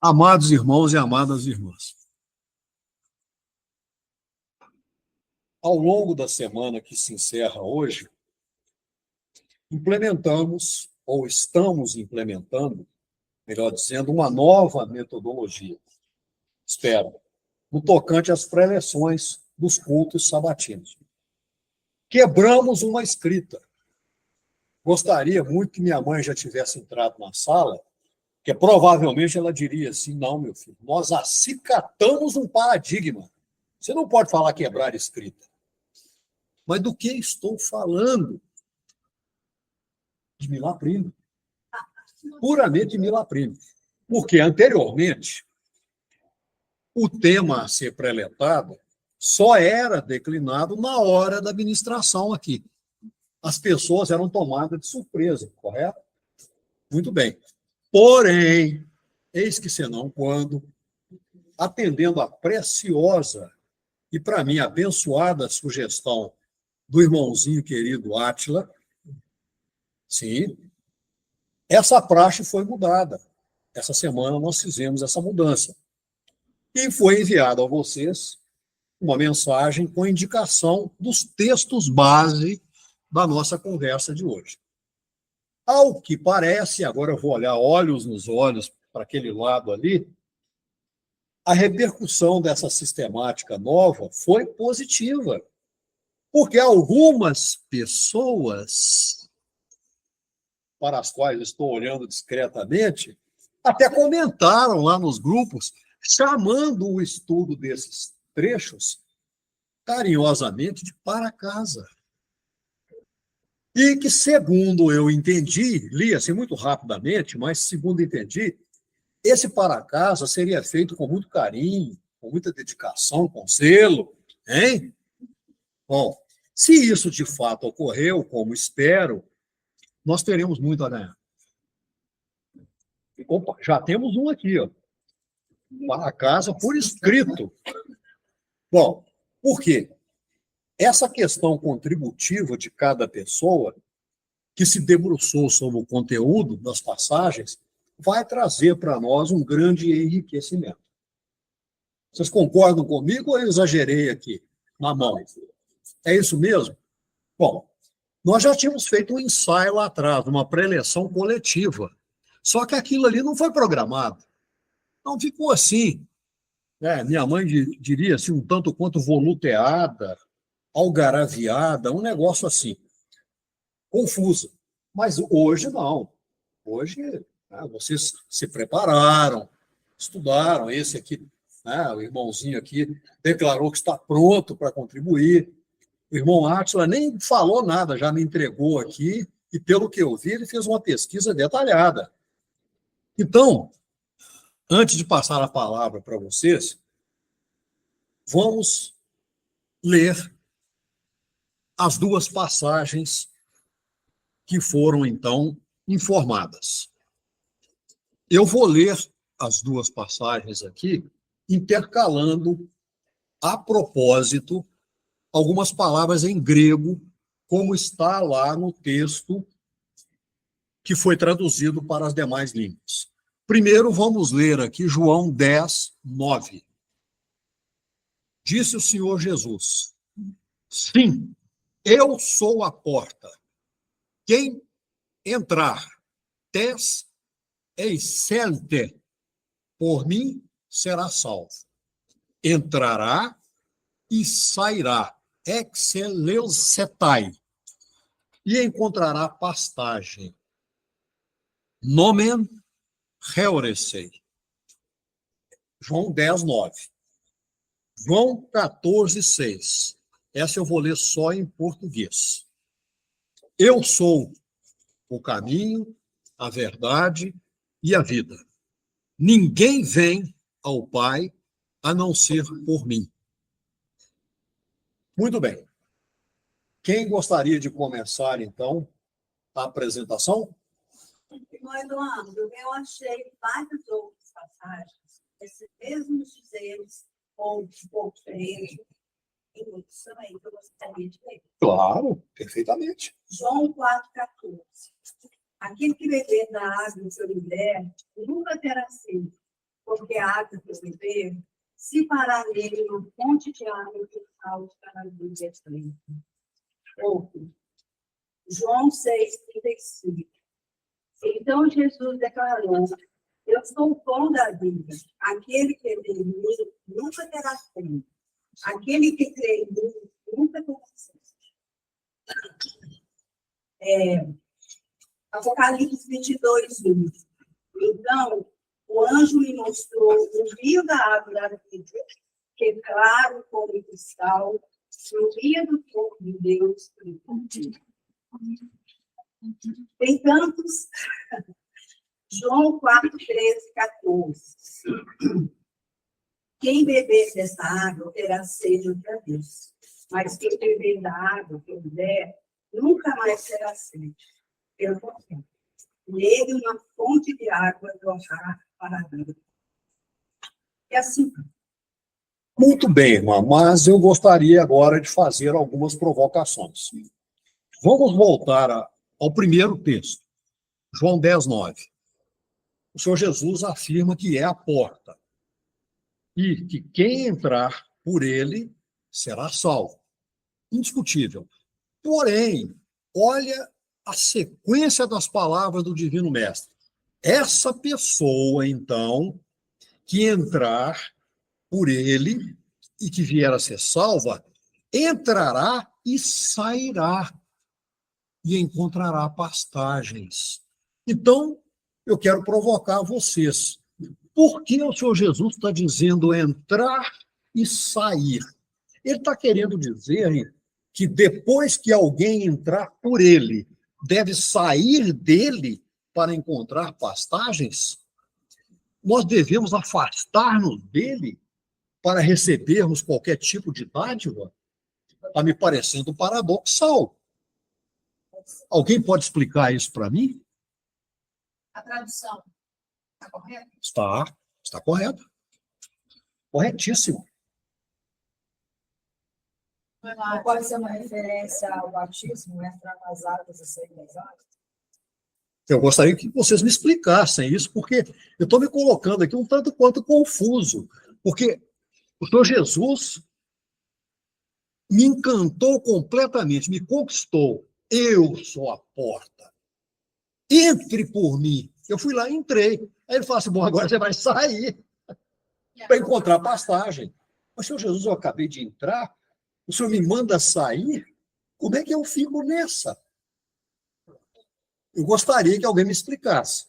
Amados irmãos e amadas irmãs, ao longo da semana que se encerra hoje, implementamos, ou estamos implementando, melhor dizendo, uma nova metodologia, espero, no tocante às preleções dos cultos sabatinos. Quebramos uma escrita. Gostaria muito que minha mãe já tivesse entrado na sala, que provavelmente ela diria assim: não, meu filho, nós acicatamos um paradigma. Você não pode falar quebrar escrita. Mas do que estou falando? De Milá Primo. Puramente de Milá Primo. Porque anteriormente, o tema a ser preletado só era declinado na hora da ministração aqui. As pessoas eram tomadas de surpresa, correto? Muito bem. Porém, eis que senão quando, atendendo a preciosa e, para mim, abençoada sugestão do irmãozinho querido Átila, sim, essa praxe foi mudada. Essa semana nós fizemos essa mudança. E foi enviada a vocês uma mensagem com indicação dos textos base da nossa conversa de hoje. Ao que parece, agora eu vou olhar olhos nos olhos para aquele lado ali, a repercussão dessa sistemática nova foi positiva, porque algumas pessoas, para as quais estou olhando discretamente, até comentaram lá nos grupos, chamando o estudo desses trechos carinhosamente de para casa. E que, segundo eu entendi, li assim muito rapidamente, mas segundo entendi, esse para casa seria feito com muito carinho, com muita dedicação, com zelo, hein? Bom, se isso de fato ocorreu, como espero, nós teremos muito a ganhar. Opa, já temos um aqui, ó. Para casa por escrito. Bom, por quê? Essa questão contributiva de cada pessoa, que se debruçou sobre o conteúdo das passagens, vai trazer para nós um grande enriquecimento. Vocês concordam comigo ou eu exagerei aqui na mão? É isso mesmo? Bom, nós já tínhamos feito um ensaio lá atrás, uma preleção coletiva. Só que aquilo ali não foi programado. Não ficou assim. Minha mãe diria assim, um tanto quanto voluteada, algaraviada, um negócio assim, confusa. Mas hoje não. Hoje vocês se prepararam, estudaram. Esse aqui, o irmãozinho aqui, declarou que está pronto para contribuir. O irmão Átila nem falou nada, já me entregou aqui, e pelo que eu vi, ele fez uma pesquisa detalhada. Então, antes de passar a palavra para vocês, vamos ler as duas passagens que foram, então, informadas. Eu vou ler as duas passagens aqui, intercalando, a propósito, algumas palavras em grego, como está lá no texto que foi traduzido para as demais línguas. Primeiro, vamos ler aqui João 10, 9. Disse o Senhor Jesus: sim, eu sou a porta. Quem entrar, tes eiselte, por mim será salvo. Entrará e sairá, exceleusetai, e encontrará pastagem. Nomen heuresei. João 10, 9. João 14, 6. Essa eu vou ler só em português. Eu sou o caminho, a verdade e a vida. Ninguém vem ao Pai a não ser por mim. Muito bem. Quem gostaria de começar, então, a apresentação? Irmão Eduardo, eu achei várias outras passagens, esses mesmos dizeres, ou um pouco diferente, em outros também, que eu gostaria de ler. Claro, perfeitamente. João 4,14. Aquele que beber da água que eu lhe der, nunca terá sede, porque a água que eu beber se fará nele uma fonte de água que salte para a vida eterna. Outro. João 6,35. Então Jesus declarou: eu sou o pão da vida. Aquele que crê em mim nunca terá fome. Aquele que crê em mim nunca terá sede. Apocalipse 22:1. Então, o anjo me mostrou o rio da água da vida, que é claro como cristal, fluía do corpo de Deus. Tem tantos. João 4:13-14. Quem beber dessa água terá sede outra vez, mas quem beber da água que eu der, nunca mais terá sede. Pelo contrário, nele uma fonte de água jorrará para a vida. E assim. Muito bem, irmã, mas eu gostaria agora de fazer algumas provocações. Vamos voltar ao primeiro texto, João 10:9. O Senhor Jesus afirma que é a porta e que quem entrar por ele será salvo. Indiscutível. Porém, olha a sequência das palavras do Divino Mestre. Essa pessoa, então, que entrar por ele e que vier a ser salva, entrará e sairá e encontrará pastagens. Então, eu quero provocar vocês. Por que o Senhor Jesus está dizendo entrar e sair? Ele está querendo dizer que depois que alguém entrar por ele, deve sair dele para encontrar pastagens? Nós devemos afastar-nos dele para recebermos qualquer tipo de dádiva? Está me parecendo paradoxal. Alguém pode explicar isso para mim? A tradução está correta? Está correta. Corretíssimo. Não pode ser uma referência ao batismo, entrar nas águas e sair das águas? Eu gostaria que vocês me explicassem isso, porque eu estou me colocando aqui um tanto quanto confuso, porque o Senhor Jesus me encantou completamente, me conquistou. Eu sou a porta. Entre por mim. Eu fui lá e entrei. Aí ele fala assim, bom, agora você vai sair para encontrar pastagem. Mas, Senhor Jesus, eu acabei de entrar, o Senhor me manda sair, como é que eu fico nessa? Eu gostaria que alguém me explicasse.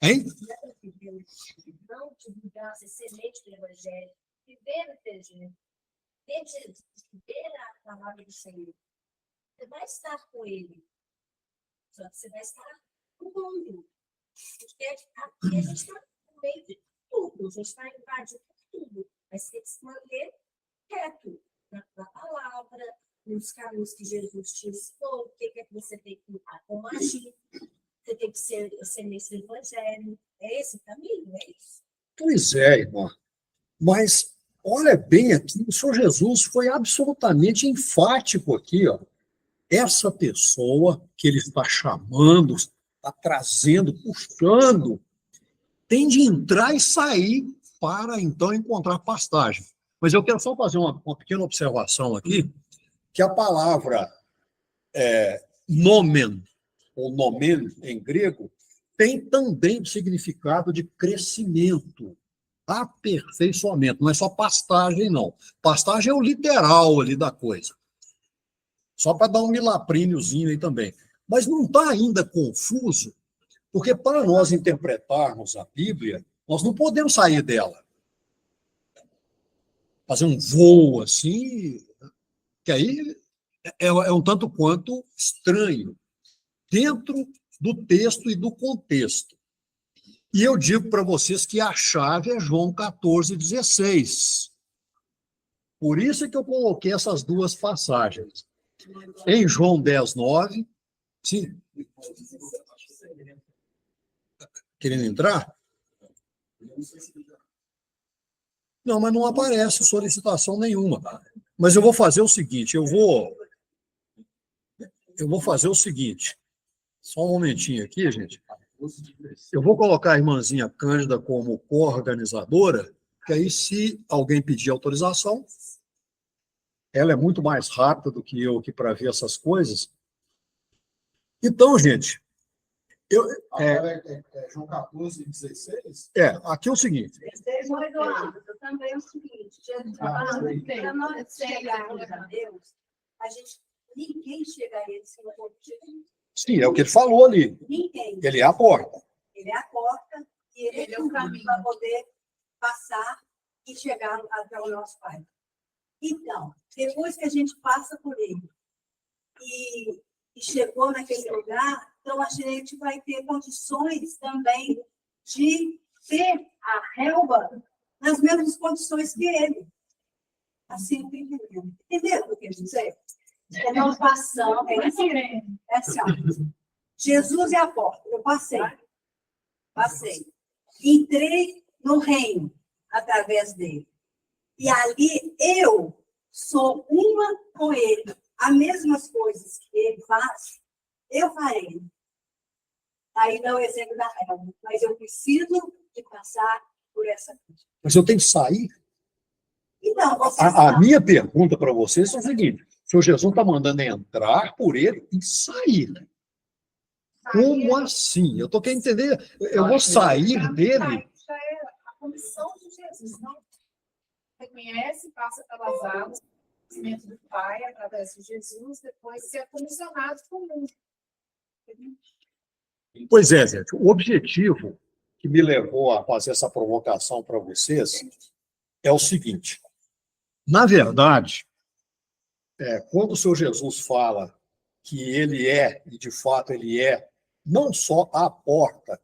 Hein? Não divulgar essa semente do Evangelho, viver o Evangelho, viver a palavra do Senhor. Você vai estar com Ele, só que você vai estar no mundo. Porque aqui a gente está no meio de tudo, a gente está invadindo tudo, mas você tem que se manter reto na palavra, nos caminhos que Jesus te ensinou, o que é que você tem que como agir, você tem que ser nesse Evangelho. É esse o caminho, é isso? Pois é, irmã. Mas olha bem aqui, o Senhor Jesus foi absolutamente enfático aqui, ó. Essa pessoa que ele está chamando, está trazendo, puxando, tem de entrar e sair para, então, encontrar pastagem. Mas eu quero só fazer uma pequena observação aqui, que a palavra nomen, ou nomen em grego, tem também o significado de crescimento, aperfeiçoamento. Não é só pastagem, não. Pastagem é o literal ali da coisa. Só para dar um milapríniozinho aí também. Mas não está ainda confuso, porque para nós interpretarmos a Bíblia, nós não podemos sair dela. Fazer um voo assim, que aí é um tanto quanto estranho, dentro do texto e do contexto. E eu digo para vocês que a chave é João 14:16. Por isso é que eu coloquei essas duas passagens. Em João 10:9, sim. Querendo entrar? Não, mas não aparece solicitação nenhuma. Mas eu vou fazer o seguinte, eu vou fazer o seguinte. Só um momentinho aqui, gente. Eu vou colocar a irmãzinha Cândida como coorganizadora, que aí, se alguém pedir autorização, ela é muito mais rápida do que eu aqui para ver essas coisas. Então, gente, Agora João 14, 16? aqui é o seguinte. Mas, Eduardo, também é o seguinte, Jesus fala, para nós chegarmos a Deus, ninguém chega a ele sem o objetivo. Sim, é o que ele falou ali. Ninguém. Ele é a porta. Ele é a porta e ele é o caminho para poder passar e chegar até o nosso Pai. Então, depois que a gente passa por ele e chegou naquele lugar, então a gente vai ter condições também de ter a relva nas mesmas condições que ele. Assim, eu entendendo. Entendeu o que eu dizer? É nós passamos, é assim, ó. Jesus é a porta, eu passei. Entrei no reino através dele. E ali eu sou uma com ele. As mesmas coisas que ele faz, eu farei. Aí dá o exemplo da relva. Mas eu preciso de passar por essa coisa. Mas eu tenho que sair. Então, você A minha pergunta para vocês é o seguinte: o Senhor Jesus está mandando entrar por ele e sair. Como assim? Eu estou querendo entender. Eu vou sair dele. Já é a comissão de Jesus, não? Reconhece, passa pelas águas, o conhecimento do Pai, através de Jesus, depois ser comissionado por mundo. Pois é, gente. O objetivo que me levou a fazer essa provocação para vocês é o seguinte. Na verdade, quando o Senhor Jesus fala que ele é, e de fato ele é, não só a porta,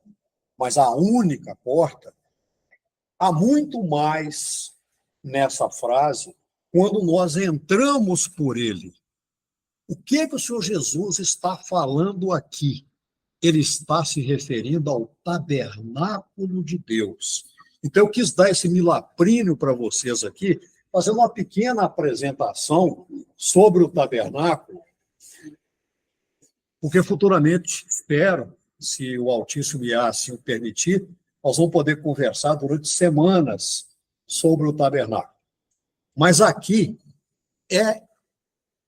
mas a única porta, há muito mais nessa frase quando nós entramos por ele. O que é que o Senhor Jesus está falando aqui? Ele está se referindo ao tabernáculo de Deus. Então, eu quis dar esse milaprínio para vocês aqui, fazendo uma pequena apresentação sobre o tabernáculo, porque futuramente, espero, se o Altíssimo Iá assim o permitir, nós vamos poder conversar durante semanas sobre o tabernáculo. Mas aqui é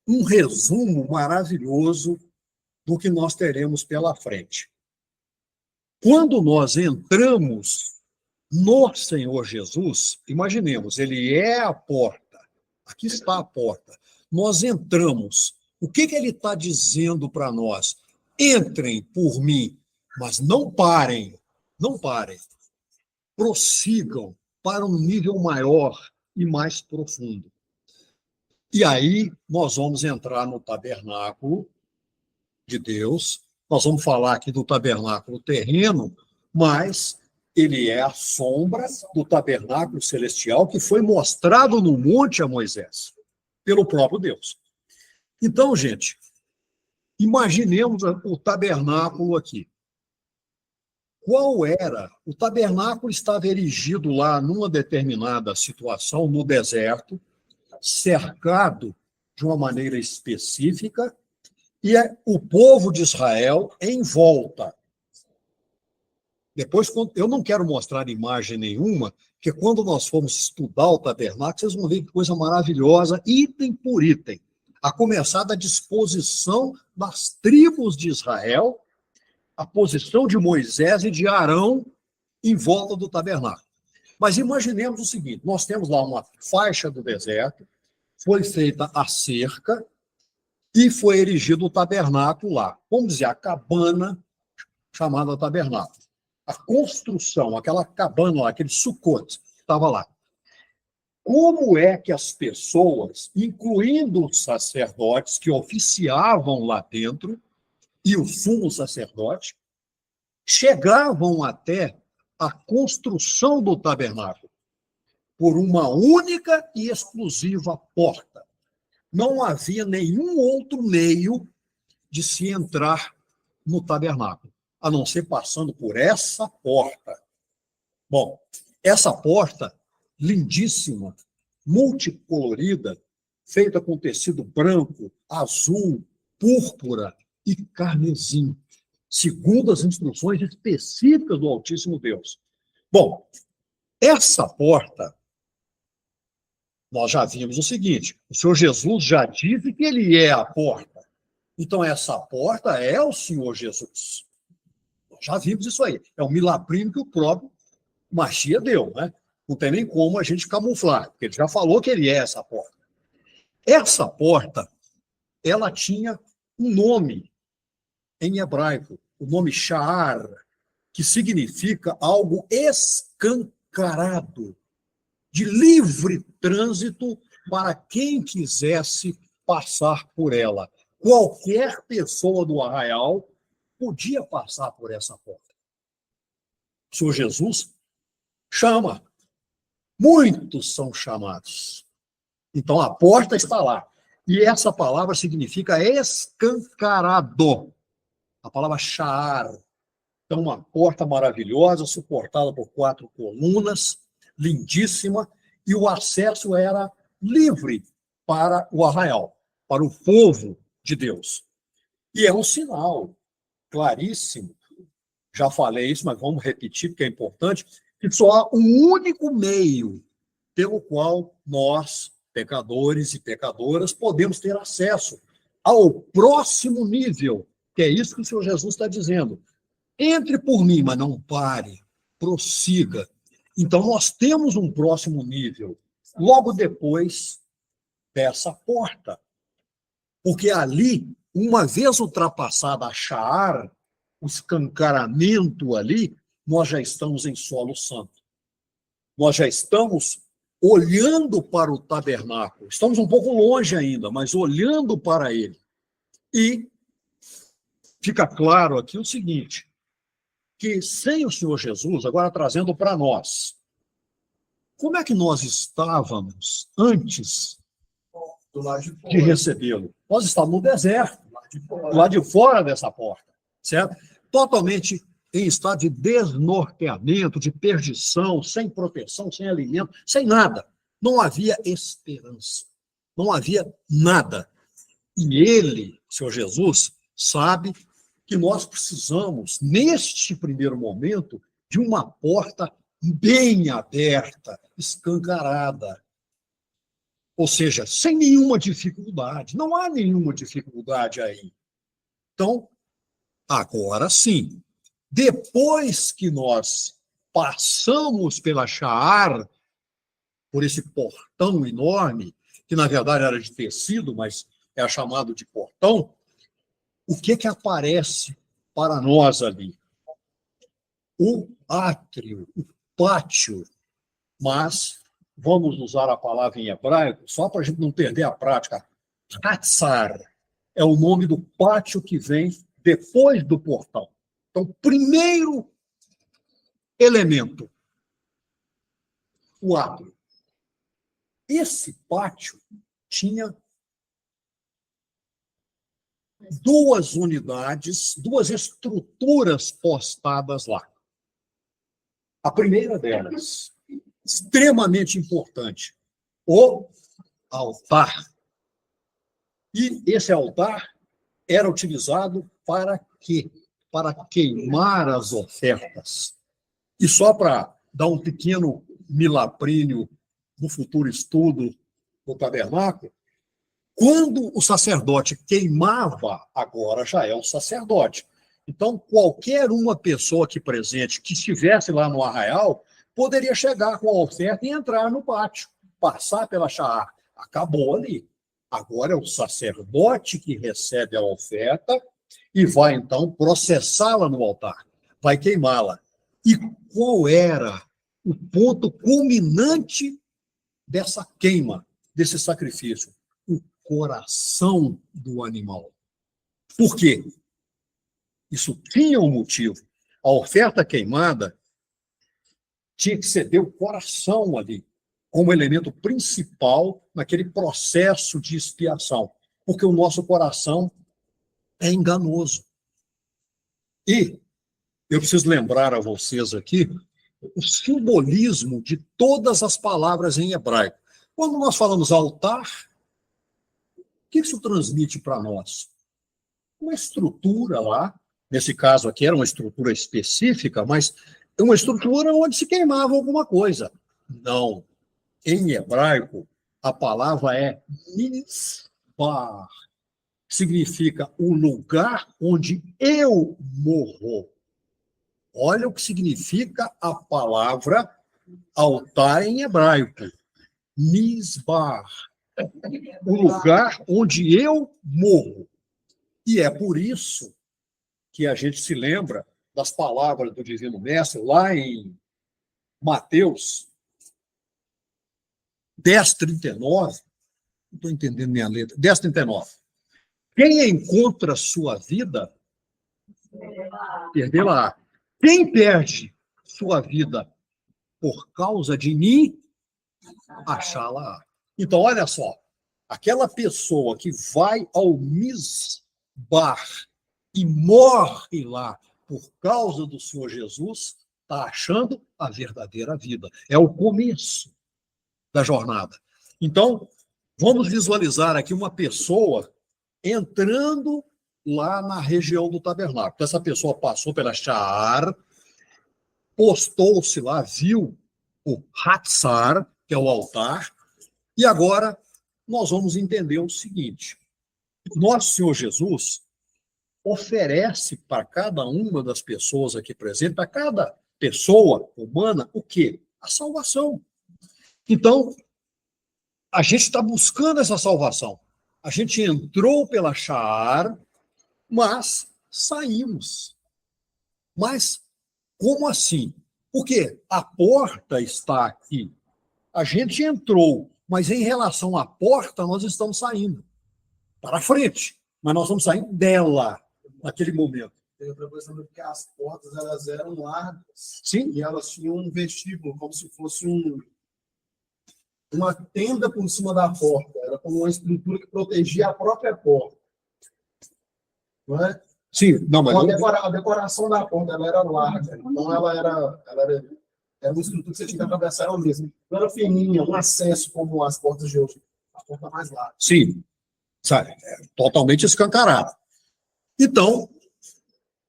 um resumo maravilhoso do que nós teremos pela frente. Quando nós entramos no Senhor Jesus, imaginemos, ele é a porta, aqui está a porta, nós entramos. O que ele está dizendo para nós? Entrem por mim, mas não parem, prossigam para um nível maior e mais profundo. E aí nós vamos entrar no tabernáculo de Deus, nós vamos falar aqui do tabernáculo terreno, mas ele é a sombra do tabernáculo celestial que foi mostrado no monte a Moisés, pelo próprio Deus. Então, gente, imaginemos o tabernáculo aqui. Qual era? O tabernáculo estava erigido lá numa determinada situação, no deserto, cercado de uma maneira específica, e o povo de Israel em volta. Depois, eu não quero mostrar imagem nenhuma, porque quando nós formos estudar o tabernáculo, vocês vão ver que coisa maravilhosa, item por item. A começar da disposição das tribos de Israel, a posição de Moisés e de Arão em volta do tabernáculo. Mas imaginemos o seguinte, nós temos lá uma faixa do deserto, foi feita a cerca e foi erigido o tabernáculo lá. Vamos dizer, a cabana chamada tabernáculo. A construção, aquela cabana lá, aquele sucote, estava lá. Como é que as pessoas, incluindo os sacerdotes que oficiavam lá dentro, e o sumo sacerdote, chegavam até a construção do tabernáculo por uma única e exclusiva porta? Não havia nenhum outro meio de se entrar no tabernáculo, a não ser passando por essa porta. Bom, essa porta, lindíssima, multicolorida, feita com tecido branco, azul, púrpura e carmesim. segundo as instruções específicas do Altíssimo Deus. Bom, essa porta, nós já vimos o seguinte, o Senhor Jesus já disse que ele é a porta. Então, essa porta é o Senhor Jesus. Nós já vimos isso aí. É um milagrinho que o próprio Machia deu, né? Não tem nem como a gente camuflar, porque ele já falou que ele é essa porta. Essa porta, ela tinha um nome em hebraico, o nome Sha'ar, que significa algo escancarado, de livre trânsito para quem quisesse passar por ela. Qualquer pessoa do arraial podia passar por essa porta. O Senhor Jesus chama. Muitos são chamados. Então, a porta está lá. E essa palavra significa escancarado. A palavra Sha'ar. Então, uma porta maravilhosa, suportada por 4 colunas, lindíssima, e o acesso era livre para o arraial, para o povo de Deus. E é um sinal claríssimo, já falei isso, mas vamos repetir, porque é importante, que só há um único meio pelo qual nós, pecadores e pecadoras, podemos ter acesso ao próximo nível, que é isso que o Senhor Jesus está dizendo. Entre por mim, mas não pare, prossiga. Então, nós temos um próximo nível, logo depois dessa porta. Porque ali, uma vez ultrapassada a Sha'ar, o escancaramento ali, nós já estamos em solo santo. Nós já estamos olhando para o tabernáculo. Estamos um pouco longe ainda, mas olhando para ele. E fica claro aqui o seguinte, que sem o Senhor Jesus, agora trazendo para nós, como é que nós estávamos antes Do lado de de fora. recebê-lo? Nós estávamos no deserto, do lado de fora dessa porta, certo? Totalmente em estado de desnorteamento, de perdição, sem proteção, sem alimento, sem nada. Não havia esperança, não havia nada. E ele, o Senhor Jesus, sabe que nós precisamos, neste primeiro momento, de uma porta bem aberta, escancarada. Ou seja, sem nenhuma dificuldade. Não há nenhuma dificuldade aí. Então, agora sim, depois que nós passamos pela Sha'ar, por esse portão enorme, que na verdade era de tecido, mas é chamado de portão, o que aparece para nós ali? O átrio, o pátio, mas vamos usar a palavra em hebraico, só para a gente não perder a prática. Hatzar é o nome do pátio que vem depois do portão. Então, primeiro elemento, o átrio. Esse pátio tinha 2 unidades, 2 estruturas postadas lá. A primeira delas, extremamente importante, o altar. E esse altar era utilizado para quê? Para queimar as ofertas. E só para dar um pequeno milaprinho no futuro estudo do tabernáculo, quando o sacerdote queimava, agora já é um sacerdote. Então, qualquer uma pessoa aqui presente que estivesse lá no arraial poderia chegar com a oferta e entrar no pátio, passar pela Sha'ar. Acabou ali. Agora é o sacerdote que recebe a oferta e vai, então, processá-la no altar. Vai queimá-la. E qual era o ponto culminante dessa queima, desse sacrifício? O coração do animal. Por quê? Isso tinha um motivo. A oferta queimada tinha que ceder o coração ali, como elemento principal naquele processo de expiação, porque o nosso coração é enganoso. E eu preciso lembrar a vocês aqui o simbolismo de todas as palavras em hebraico. Quando nós falamos altar, o que isso transmite para nós? Uma estrutura lá, Nesse caso aqui era uma estrutura específica, mas é uma estrutura onde se queimava alguma coisa. Não. Em hebraico, a palavra é misbar, significa o lugar onde eu morro. Olha o que significa a palavra altar em hebraico. Misbar. O lugar onde eu morro. E é por isso que a gente se lembra das palavras do Divino Mestre lá em Mateus 10:39. Não estou entendendo minha letra. 10:39. Quem encontra sua vida, perderá. Quem perde sua vida por causa de mim, achá-la. Então, olha só. Aquela pessoa que vai ao misbar e morre lá por causa do Senhor Jesus, está achando a verdadeira vida. É o começo da jornada. Então, vamos visualizar aqui uma pessoa entrando lá na região do tabernáculo. Então, essa pessoa passou pela Sha'ar, postou-se lá, viu o Hatzar, que é o altar, e agora nós vamos entender o seguinte. Nosso Senhor Jesus oferece para cada uma das pessoas aqui presentes, para cada pessoa humana, o quê? A salvação. Então, a gente está buscando essa salvação. A gente entrou pela Sha'ar, mas saímos. Mas como assim? Porque a porta está aqui. A gente entrou, mas em relação à porta, nós estamos saindo para frente. Mas nós estamos saindo dela naquele momento. Tem outra coisa também, porque as portas elas eram largas. Sim. E elas tinham um vestíbulo, como se fosse uma tenda por cima da porta. Era como uma estrutura que protegia a própria porta. Não é? Sim, não, mas A decoração da porta ela era larga. Então ela era uma estrutura que você tinha que atravessar ela mesma. Não era fininha, um acesso como as portas de hoje. A porta mais larga. sim, sabe, totalmente escancarado. Então,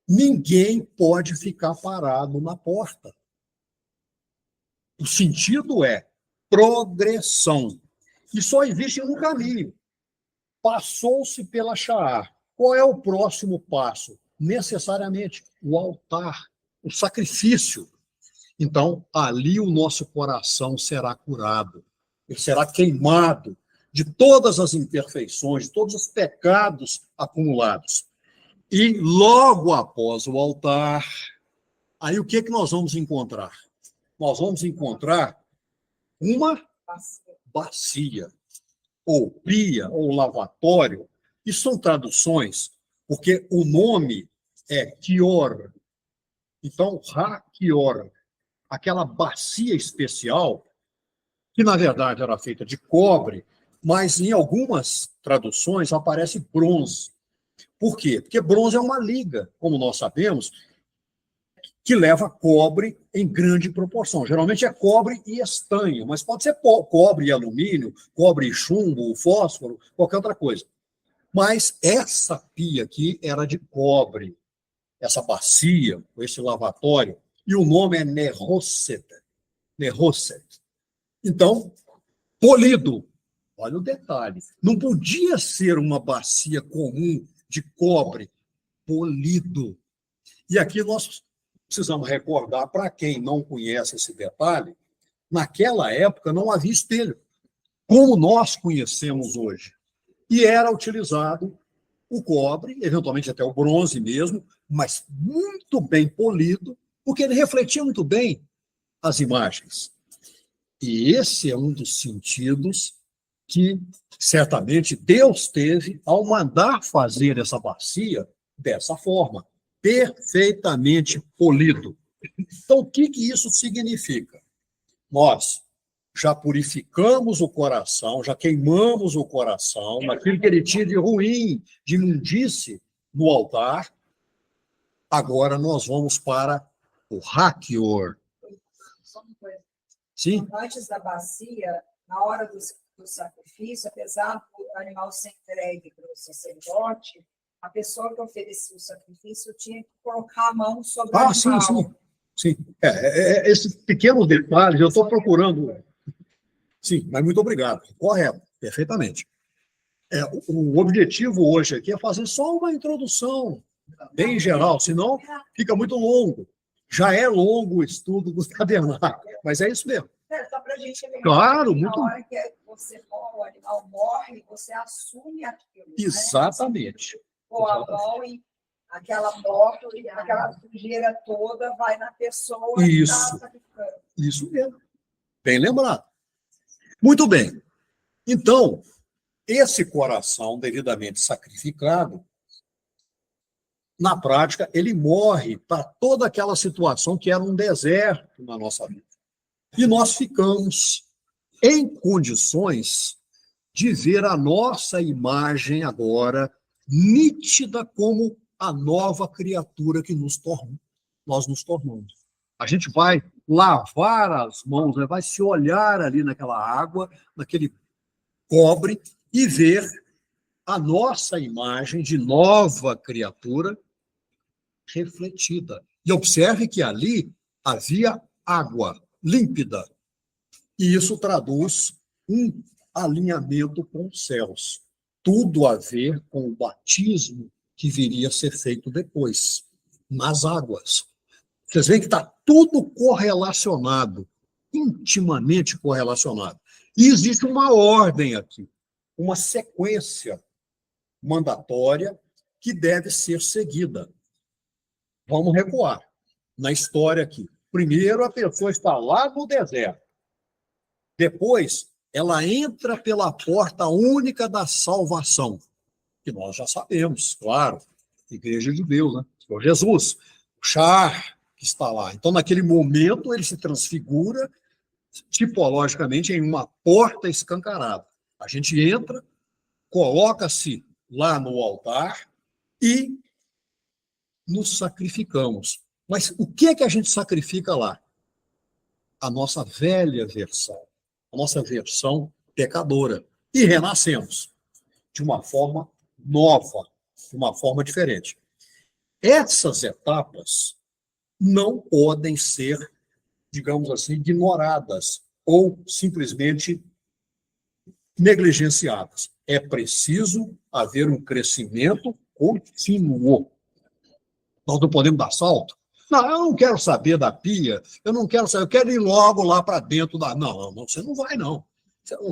ninguém pode ficar parado na porta. O sentido é progressão. E só existe um caminho. Passou-se pela Sha'ar. Qual é o próximo passo? Necessariamente o altar, o sacrifício. Então, ali o nosso coração será curado. Ele será queimado de todas as imperfeições, de todos os pecados acumulados. E logo após o altar, aí o que nós vamos encontrar? Nós vamos encontrar uma bacia, ou pia, ou lavatório. Isso são traduções, porque o nome é Kior. Então, Ha-Kior, aquela bacia especial, que na verdade era feita de cobre, mas em algumas traduções aparece bronze. Por quê? Porque bronze é uma liga, como nós sabemos, que leva cobre em grande proporção. Geralmente é cobre e estanho, mas pode ser cobre e alumínio, cobre e chumbo, fósforo, qualquer outra coisa. Mas essa pia aqui era de cobre, essa bacia, esse lavatório, e o nome é Nehoset. Nehoset. Então, polido. Olha o detalhe. Não podia ser uma bacia comum de cobre, polido. E aqui nós precisamos recordar, para quem não conhece esse detalhe, naquela época não havia espelho, como nós conhecemos hoje. E era utilizado o cobre, eventualmente até o bronze mesmo, mas muito bem polido, porque ele refletia muito bem as imagens. E esse é um dos sentidos que certamente Deus teve ao mandar fazer essa bacia dessa forma, perfeitamente polido. Então, o que isso significa? Nós já purificamos o coração, já queimamos o coração, naquilo que ele tinha de ruim, de imundície no altar. Agora nós vamos para o Hakior. Só uma coisa. Sim? Antes da bacia, na hora do sacrifício, apesar do animal ser entregue para o sacerdote, A pessoa que oferecia o sacrifício tinha que colocar a mão sobre o Ah, sim, animal. sim. Sim. Esses pequenos detalhes, eu estou procurando. Sim, mas muito obrigado. Correto, perfeitamente. O objetivo hoje aqui é fazer só uma introdução, bem geral, senão fica muito longo. Já é longo o estudo do tabernáculo, mas é isso mesmo. Só para a gente lembrar. Claro, Na muito. hora que o animal morre, você assume aquilo. Né? Exatamente. Com a mão e aquela morte, aquela sujeira toda vai na pessoa que está Isso. sacrificando. Isso mesmo. Bem lembrado. Muito bem. Então, esse coração devidamente sacrificado, na prática, ele morre para toda aquela situação que era um deserto na nossa vida. E nós ficamos em condições de ver a nossa imagem agora nítida como a nova criatura que nós nos tornamos. A gente vai lavar as mãos, né? Vai se olhar ali naquela água, naquele cobre, e ver a nossa imagem de nova criatura refletida. E observe que ali havia água límpida. E isso traduz um alinhamento com os céus. Tudo a ver com o batismo que viria a ser feito depois, nas águas. Vocês veem que está tudo correlacionado, intimamente correlacionado. E existe uma ordem aqui, uma sequência mandatória que deve ser seguida. Vamos recuar na história aqui. Primeiro, a pessoa está lá no deserto. Depois, ela entra pela porta única da salvação, que nós já sabemos, claro, Igreja de Deus, né? Senhor Jesus, o Char que está lá. Então, naquele momento, ele se transfigura tipologicamente em uma porta escancarada. A gente entra, coloca-se lá no altar e nos sacrificamos. Mas o que é que a gente sacrifica lá? A nossa velha versão, a nossa versão pecadora. E renascemos de uma forma nova, de uma forma diferente. Essas etapas não podem ser, digamos assim, ignoradas ou simplesmente negligenciadas. É preciso haver um crescimento contínuo. Nós não podemos dar salto? Não, eu não quero saber da pia, eu não quero saber, eu quero ir logo lá para dentro da... Não, você não vai, não.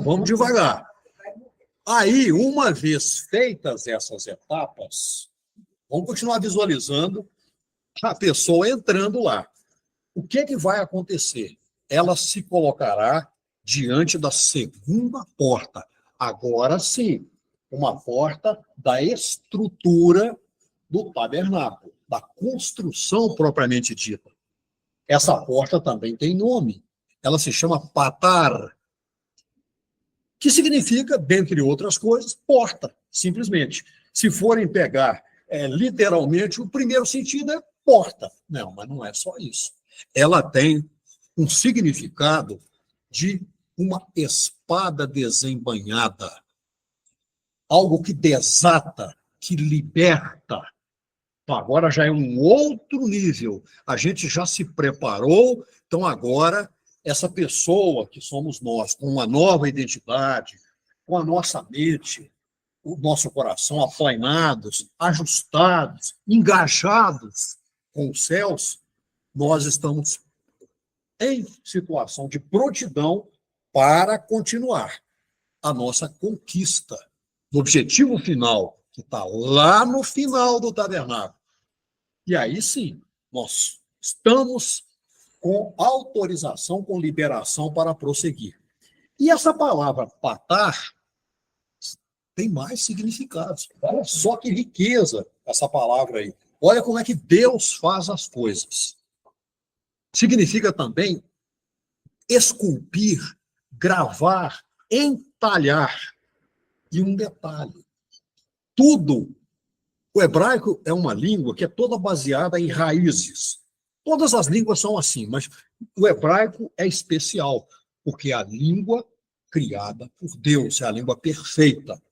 Vamos devagar. Aí, uma vez feitas essas etapas, vamos continuar visualizando a pessoa entrando lá. O que é que vai acontecer? Ela se colocará diante da segunda porta. Agora sim, uma porta da estrutura do tabernáculo, da construção propriamente dita. Essa porta também tem nome. Ela se chama Patar, que significa, dentre outras coisas, porta, simplesmente. Se forem pegar literalmente, o primeiro sentido é porta. Não, mas não é só isso. Ela tem um significado de uma espada desembainhada, algo que desata, que liberta. Agora já é um outro nível. A gente já se preparou, então agora essa pessoa que somos nós, com uma nova identidade, com a nossa mente, o nosso coração aplainados, ajustados, engajados com os céus, nós estamos em situação de prontidão para continuar a nossa conquista do objetivo final, que está lá no final do tabernáculo. E aí sim, nós estamos com autorização, com liberação para prosseguir. E essa palavra patar tem mais significados. Olha só que riqueza essa palavra aí. Olha como é que Deus faz as coisas. Significa também esculpir, gravar, entalhar. E um detalhe, tudo, o hebraico é uma língua que é toda baseada em raízes. Todas as línguas são assim, mas o hebraico é especial, porque é a língua criada por Deus, é a língua perfeita.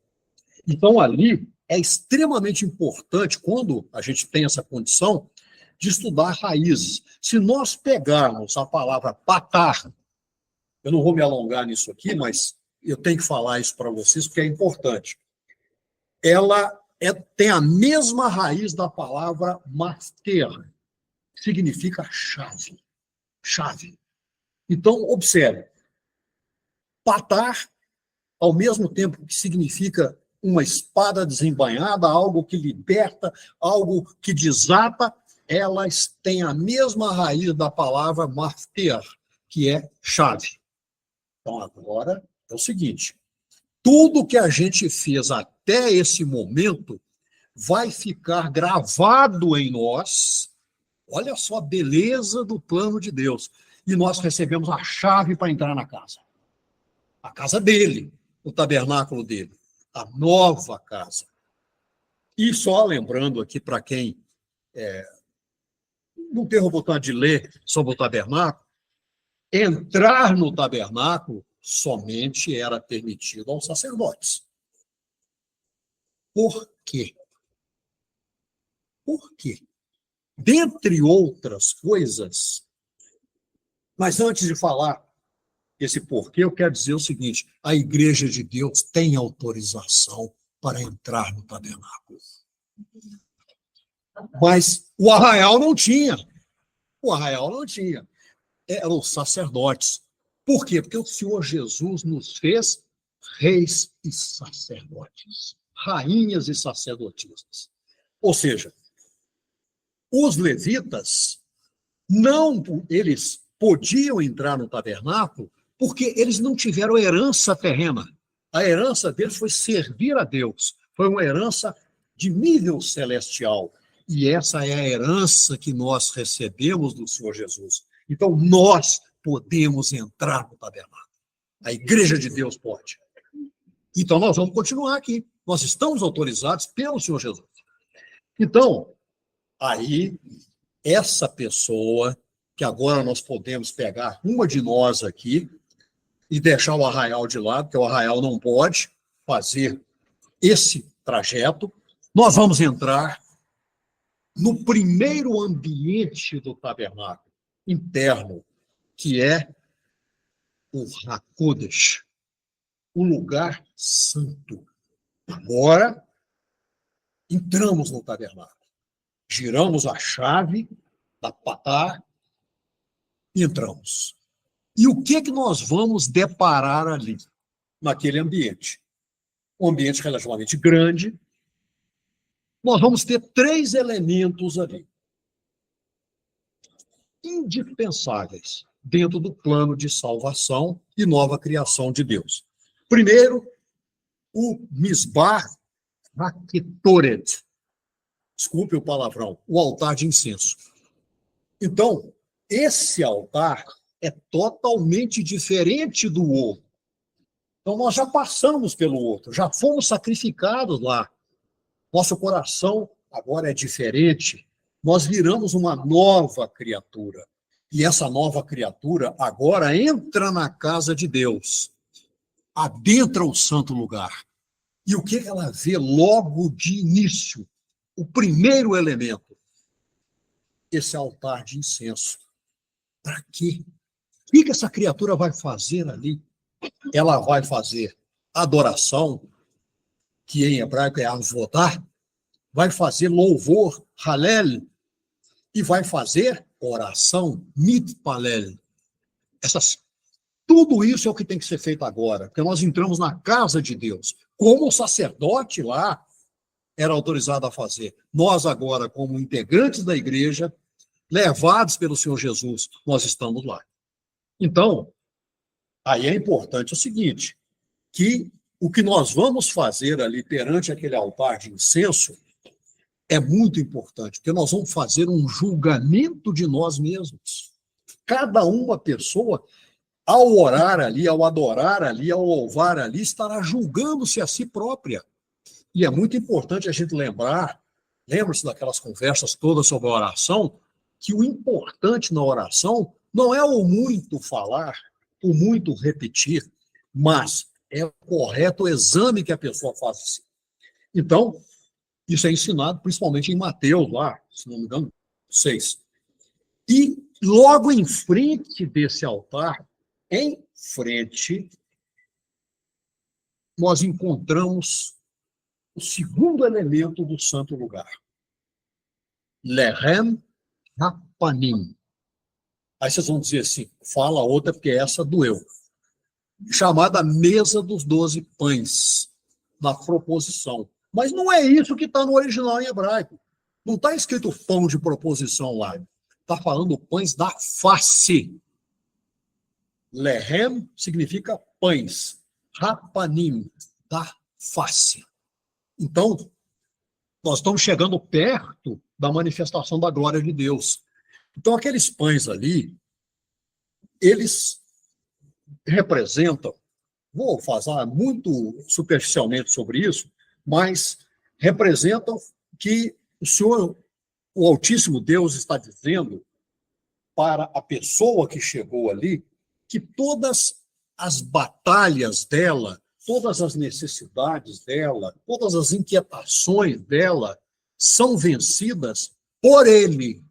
Então, ali, é extremamente importante, quando a gente tem essa condição, de estudar raízes. Se nós pegarmos a palavra patar, eu não vou me alongar nisso aqui, mas eu tenho que falar isso para vocês, porque é importante. Ela tem a mesma raiz da palavra mater, que significa chave. Chave. Então, observe. Patar, ao mesmo tempo que significa uma espada desembainhada, algo que liberta, algo que desata, elas têm a mesma raiz da palavra mater, que é chave. Então, agora é o seguinte: tudo que a gente fez até esse momento vai ficar gravado em nós. Olha só a beleza do plano de Deus. E nós recebemos a chave para entrar na casa. A casa dele, o tabernáculo dele. A nova casa. E só lembrando aqui para quem não teve a oportunidade de ler sobre o tabernáculo, entrar no tabernáculo somente era permitido aos sacerdotes. Por quê? Por quê? Dentre outras coisas, mas antes de falar esse porquê, eu quero dizer o seguinte: a Igreja de Deus tem autorização para entrar no tabernáculo. Mas o arraial não tinha. O arraial não tinha. Eram os sacerdotes. Por quê? Porque o Senhor Jesus nos fez reis e sacerdotes, rainhas e sacerdotisas. Ou seja, os levitas eles podiam entrar no tabernáculo porque eles não tiveram herança terrena. A herança deles foi servir a Deus. Foi uma herança de nível celestial. E essa é a herança que nós recebemos do Senhor Jesus. Então, nós podemos entrar no tabernáculo. A Igreja de Deus pode. Então, nós vamos continuar aqui. Nós estamos autorizados pelo Senhor Jesus. Então, aí, essa pessoa, que agora nós podemos pegar uma de nós aqui e deixar o arraial de lado, porque o arraial não pode fazer esse trajeto, nós vamos entrar no primeiro ambiente do tabernáculo interno, que é o Hakodesh, o lugar santo. Agora, entramos no tabernáculo, giramos a chave da patá e entramos. E o que nós vamos deparar ali, naquele ambiente? Um ambiente relativamente grande. Nós vamos ter 3 elementos ali, indispensáveis dentro do plano de salvação e nova criação de Deus. Primeiro, o Misbar Haketoret. Desculpe o palavrão, o altar de incenso. Então, esse altar é totalmente diferente do outro. Então, nós já passamos pelo outro, já fomos sacrificados lá. Nosso coração agora é diferente. Nós viramos uma nova criatura. E essa nova criatura agora entra na casa de Deus, adentra o santo lugar. E o que ela vê logo de início? O primeiro elemento, esse altar de incenso. Para quê? O que essa criatura vai fazer ali? Ela vai fazer adoração, que em hebraico é avodá, vai fazer louvor, halel, e vai fazer oração, mitpalel. Tudo isso é o que tem que ser feito agora, porque nós entramos na casa de Deus. Como o sacerdote lá era autorizado a fazer. Nós agora, como integrantes da igreja, levados pelo Senhor Jesus, nós estamos lá. Então, aí é importante o seguinte, que o que nós vamos fazer ali perante aquele altar de incenso é muito importante, porque nós vamos fazer um julgamento de nós mesmos. Cada uma pessoa, ao orar ali, ao adorar ali, ao louvar ali, estará julgando-se a si própria. E é muito importante a gente lembra-se daquelas conversas todas sobre a oração, que o importante na oração não é o muito falar, o muito repetir, mas é o correto exame que a pessoa faz. Então, Isso é ensinado principalmente em Mateus, lá, se não me engano, 6. E logo em frente desse altar, em frente, nós encontramos o segundo elemento do santo lugar. Lehem Hapanim. Aí vocês vão dizer assim, fala outra porque essa doeu. Chamada mesa dos 12 pães, na proposição. Mas não é isso que está no original em hebraico. Não está escrito pão de proposição lá. Está falando pães da face. Lehem significa pães. Hapanim, da face. Então, nós estamos chegando perto da manifestação da glória de Deus. Então, aqueles pães ali, eles representam, vou falar muito superficialmente sobre isso, mas representam que o Senhor, o Altíssimo Deus, está dizendo para a pessoa que chegou ali que todas as batalhas dela, todas as necessidades dela, todas as inquietações dela são vencidas por Ele.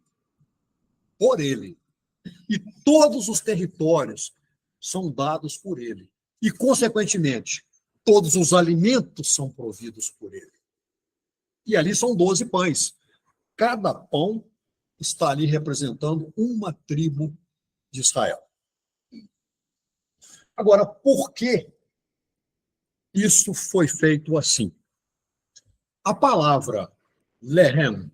Por Ele. E todos os territórios são dados por Ele. E, consequentemente, todos os alimentos são providos por Ele. E ali são 12 pães. Cada pão está ali representando uma tribo de Israel. Agora, por que isso foi feito assim? A palavra lehem,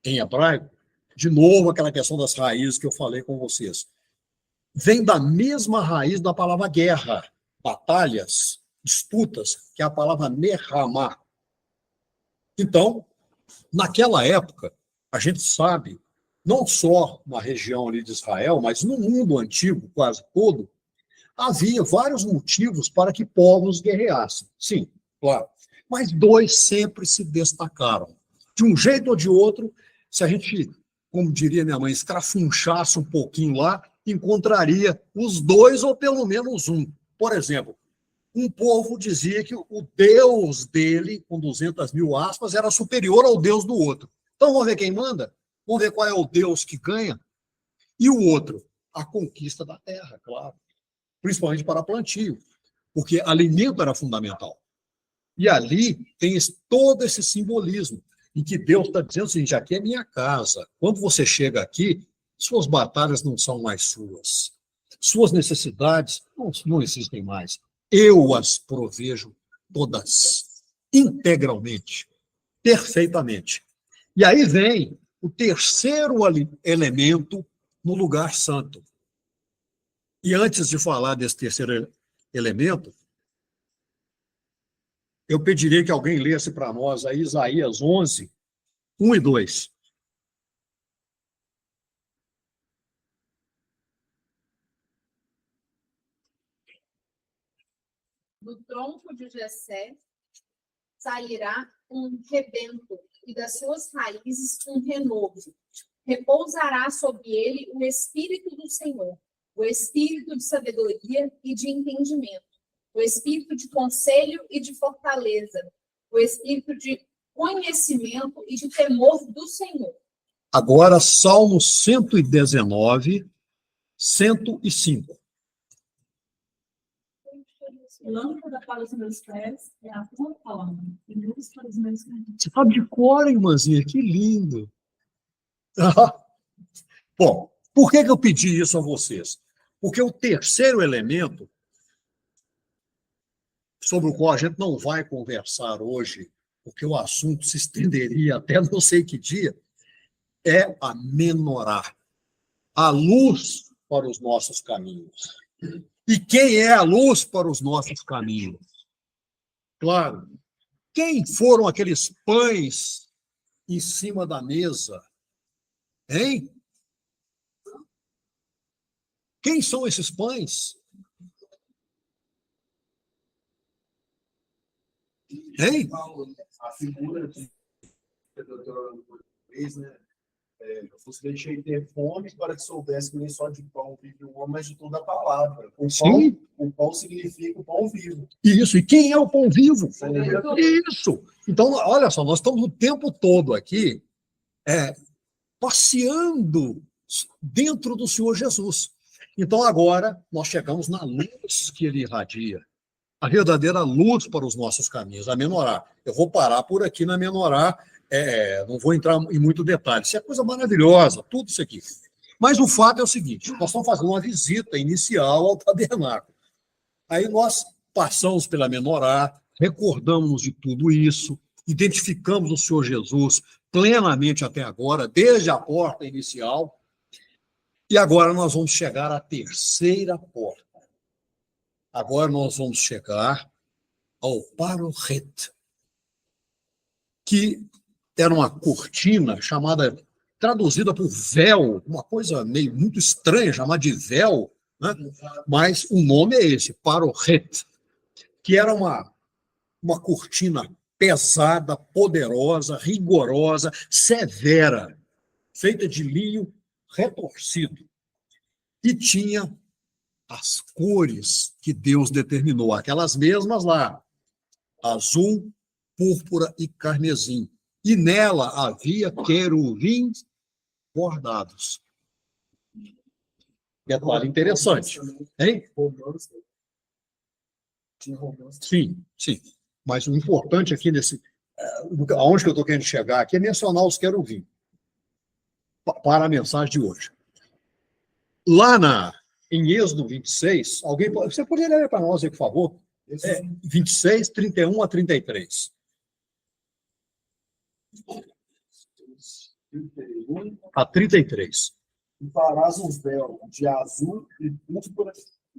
em hebraico, de novo aquela questão das raízes que eu falei com vocês, vem da mesma raiz da palavra guerra, batalhas, disputas, que é a palavra merramá. Então, naquela época, a gente sabe, não só na região ali de Israel, mas no mundo antigo quase todo, havia vários motivos para que povos guerreassem. Sim, claro. Mas dois sempre se destacaram. De um jeito ou de outro, se a gente, como diria minha mãe, escrafunchasse um pouquinho lá, encontraria os dois ou pelo menos um. Por exemplo, um povo dizia que o Deus dele, com 200 mil aspas, era superior ao Deus do outro. Então vamos ver quem manda? Vamos ver qual é o Deus que ganha? E o outro? A conquista da terra, claro. Principalmente para plantio, porque alimento era fundamental. E ali tem todo esse simbolismo, em que Deus está dizendo o seguinte, aqui é minha casa. Quando você chega aqui, suas batalhas não são mais suas. Suas necessidades não existem mais. Eu as provejo todas, integralmente, perfeitamente. E aí vem o terceiro elemento no lugar santo. E antes de falar desse terceiro elemento, eu pediria que alguém lesse para nós aí Isaías 11, 1 e 2. Do tronco de Jessé sairá um rebento, e das suas raízes um renovo. Repousará sobre ele o Espírito do Senhor, o Espírito de sabedoria e de entendimento, o Espírito de conselho e de fortaleza, o Espírito de conhecimento e de temor do Senhor. Agora, Salmo 119, 105. Lâmpada para os meus pés é a tua palavra, e luz para os meus caminhos. Você sabe de cor, irmãzinha? Que lindo. Bom, por que eu pedi isso a vocês? Porque o terceiro elemento, sobre o qual a gente não vai conversar hoje, porque o assunto se estenderia até não sei que dia, é a menorá, a luz para os nossos caminhos. E quem é a luz para os nossos caminhos? Claro, quem foram aqueles pães em cima da mesa? Hein? Quem são esses pães? Hein? A figura que o doutor fez, né? Eu vos deixei ter fome para que soubesse que nem só de pão vive o homem, mas de toda a palavra. Sim. O pão significa o pão vivo. Isso. E quem é o pão vivo? Sim. Isso. Então, olha só, nós estamos o tempo todo aqui passeando dentro do Senhor Jesus. Então, agora, nós chegamos na luz que ele irradia. A verdadeira luz para os nossos caminhos, a menorá. Eu vou parar por aqui na menorá, não vou entrar em muito detalhe. Isso é coisa maravilhosa, tudo isso aqui. Mas o fato é o seguinte, nós estamos fazendo uma visita inicial ao tabernáculo. Aí nós passamos pela menorá, recordamos de tudo isso, identificamos o Senhor Jesus plenamente até agora, desde a porta inicial, e agora nós vamos chegar à terceira porta. Agora nós vamos chegar ao Parohet, que era uma cortina chamada, traduzida por véu, uma coisa meio muito estranha, chamada de véu, né? Mas o nome é esse, Parohet, que era uma cortina pesada, poderosa, rigorosa, severa, feita de linho retorcido, e tinha as cores que Deus determinou, aquelas mesmas lá, azul, púrpura e carmesim. E nela havia querubins bordados. Detalhe interessante, hein? Sim, sim. Mas o importante aqui aonde que eu estou querendo chegar aqui é mencionar os querubins para a mensagem de hoje. Lá em Êxodo 26, você poderia ler para nós aí, por favor? 26, 31 a 33. 31 a 33. E farás um véu de azul e púrpura,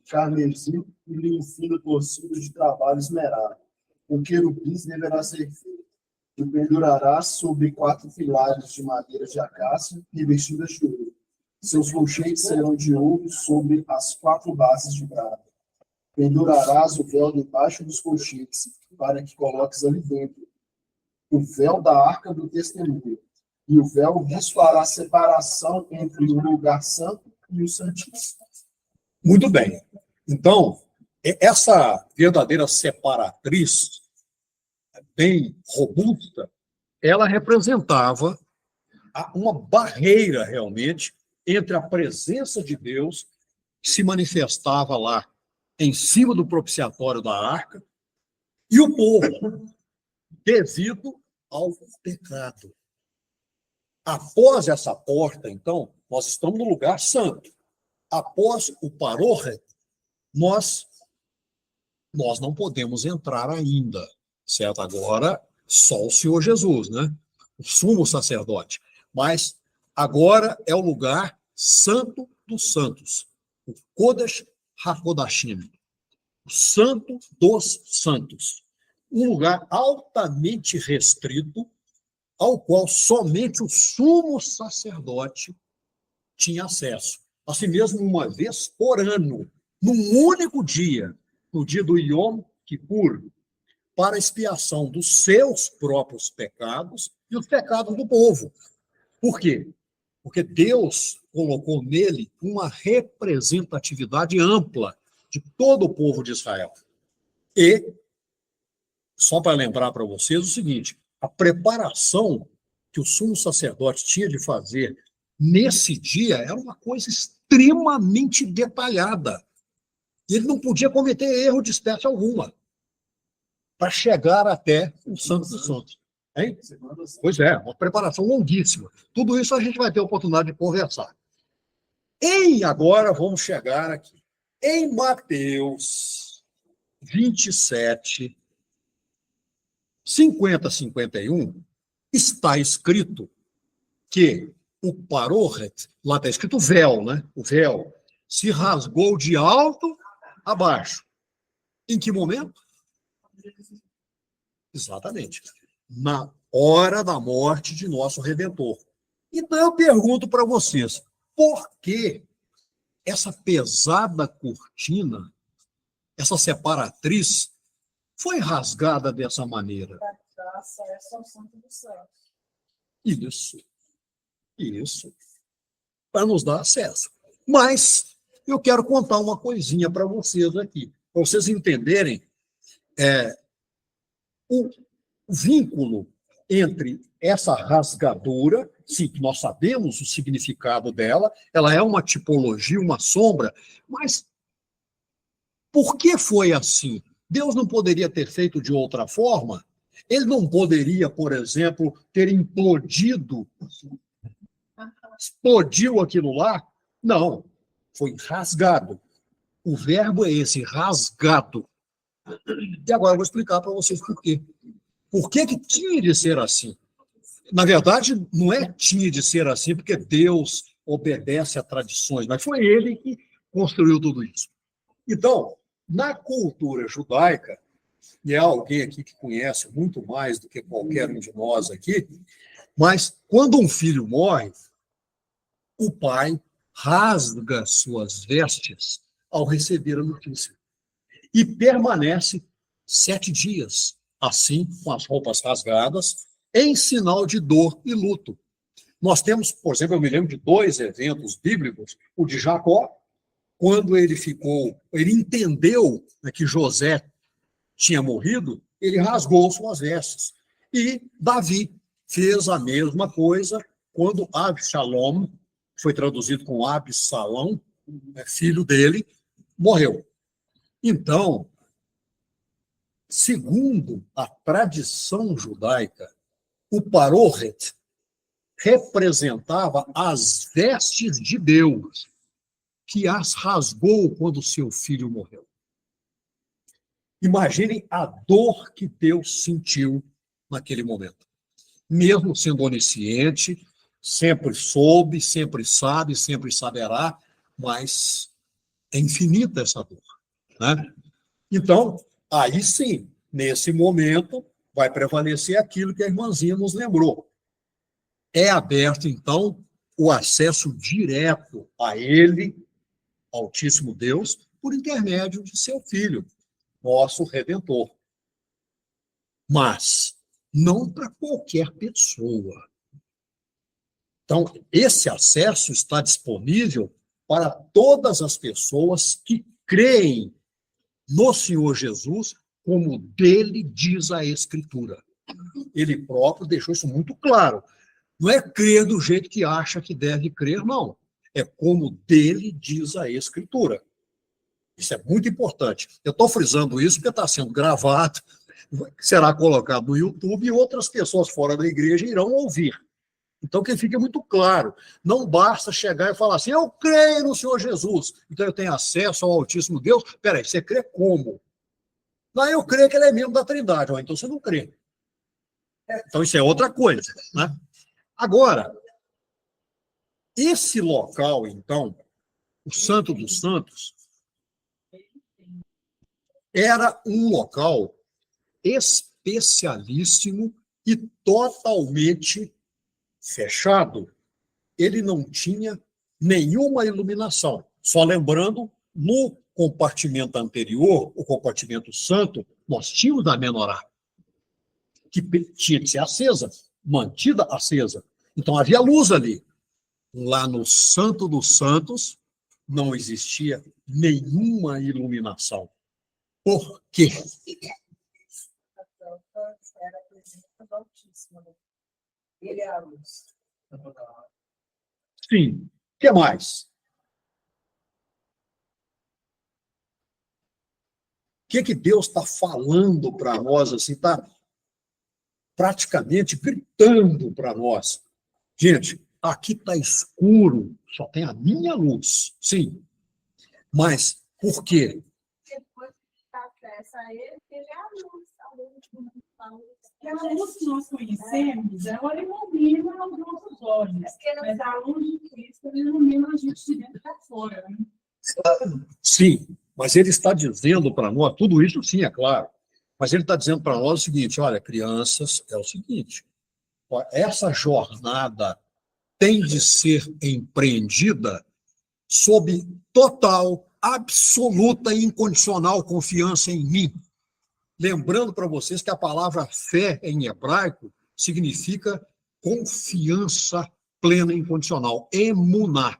carmesim e linho fino torcido de trabalho esmerado. O querubins deverá ser feito. E pendurarás sobre 4 pilares de madeira de acácia revestidas de ouro. Seus colchetes serão de ouro sobre as 4 bases de prata. Pendurarás o véu debaixo dos colchetes, para que coloques ali dentro o véu da arca do testemunho. E o véu fará separação entre o lugar santo e o santíssimo. Muito bem. Então, essa verdadeira separatriz, bem robusta, ela representava uma barreira, realmente, entre a presença de Deus, que se manifestava lá em cima do propiciatório da arca, e o povo, devido ao pecado. Após essa porta, então, nós estamos no lugar santo. Após o Parohet, nós não podemos entrar ainda, certo? Agora, só o Senhor Jesus, né? O sumo sacerdote. Mas agora é o lugar santo dos santos, o Kodesh HaKodashim, o santo dos santos. Um lugar altamente restrito, ao qual somente o sumo sacerdote tinha acesso. Assim mesmo, uma vez por ano, num único dia, no dia do Yom Kippur, para a expiação dos seus próprios pecados e os pecados do povo. Por quê? Porque Deus colocou nele uma representatividade ampla de todo o povo de Israel. E, só para lembrar para vocês o seguinte, a preparação que o sumo sacerdote tinha de fazer nesse dia era uma coisa extremamente detalhada. Ele não podia cometer erro de espécie alguma para chegar até o Santo dos Santos. Hein? Pois é, uma preparação longuíssima. Tudo isso a gente vai ter a oportunidade de conversar. E agora vamos chegar aqui. Em Mateus 27, 50 a 51, está escrito que o Parohet, lá está escrito véu, né? O véu se rasgou de alto a baixo. Em que momento? Exatamente. Na hora da morte de nosso Redentor. Então eu pergunto para vocês, por que essa pesada cortina, essa separatriz, foi rasgada dessa maneira? Para dar acesso ao Santo dos Santos. Isso. Isso, para nos dar acesso. Mas eu quero contar uma coisinha para vocês aqui, para vocês entenderem o vínculo entre essa rasgadura, sim, que nós sabemos o significado dela, ela é uma tipologia, uma sombra, mas por que foi assim? Deus não poderia ter feito de outra forma? Ele não poderia, por exemplo, ter implodido, explodiu aquilo lá? Não, foi rasgado. O verbo é esse, rasgado. E agora eu vou explicar para vocês por quê. Por que que tinha de ser assim? Na verdade, não é tinha de ser assim porque Deus obedece a tradições, mas foi ele que construiu tudo isso. Então, na cultura judaica, e é alguém aqui que conhece muito mais do que qualquer um de nós aqui, mas quando um filho morre, o pai rasga suas vestes ao receber a notícia e permanece 7 dias, assim, com as roupas rasgadas, em sinal de dor e luto. Nós temos, por exemplo, eu me lembro de 2 eventos bíblicos, o de Jacó, quando ele entendeu, né, que José tinha morrido, ele rasgou suas vestes. E Davi fez a mesma coisa quando Absalom, foi traduzido com Absalão, filho dele, morreu. Então, segundo a tradição judaica, o Parohet representava as vestes de Deus, que as rasgou quando seu filho morreu. Imaginem a dor que Deus sentiu naquele momento. Mesmo sendo onisciente, sempre soube, sempre sabe, sempre saberá, mas é infinita essa dor, né? Então, aí sim, nesse momento, vai prevalecer aquilo que a irmãzinha nos lembrou. É aberto, então, o acesso direto a ele, Altíssimo Deus, por intermédio de seu Filho, nosso Redentor. Mas não para qualquer pessoa. Então, esse acesso está disponível para todas as pessoas que creem no Senhor Jesus, como dele diz a Escritura. Ele próprio deixou isso muito claro. Não é crer do jeito que acha que deve crer, não. É como dele diz a Escritura. Isso é muito importante. Eu estou frisando isso porque está sendo gravado, será colocado no YouTube e outras pessoas fora da igreja irão ouvir. Então, que fique muito claro, não basta chegar e falar assim, eu creio no Senhor Jesus, então eu tenho acesso ao Altíssimo Deus. Peraí, você crê como? Não, eu creio que ele é membro da Trindade. Então você não crê. Então isso é outra coisa, né? Agora, esse local, então, o Santo dos Santos, era um local especialíssimo e totalmente fechado. Ele não tinha nenhuma iluminação. Só lembrando, no compartimento anterior, o compartimento santo, nós tínhamos a menorá, que tinha que ser acesa, mantida acesa. Então havia luz ali. Lá no Santo dos Santos, não existia nenhuma iluminação. Por quê? Era a presença do Altíssimo. Ele é a luz. Sim. O que mais? O que Deus está falando para nós, assim, está praticamente gritando para nós? Gente, aqui está escuro, só tem a minha luz, sim. Mas por quê? Depois que está acesso a ele, ele é a luz. Aquela luz que nós conhecemos, ela ilumina os nossos olhos. Mas a luz de Cristo ilumina a gente de dentro para fora. Né? Sim, mas ele está dizendo para nós, tudo isso sim, é claro, mas ele está dizendo para nós o seguinte, olha, crianças, é o seguinte, essa jornada tem de ser empreendida sob total, absoluta e incondicional confiança em mim. Lembrando para vocês que a palavra fé em hebraico significa confiança plena e incondicional. Emuná.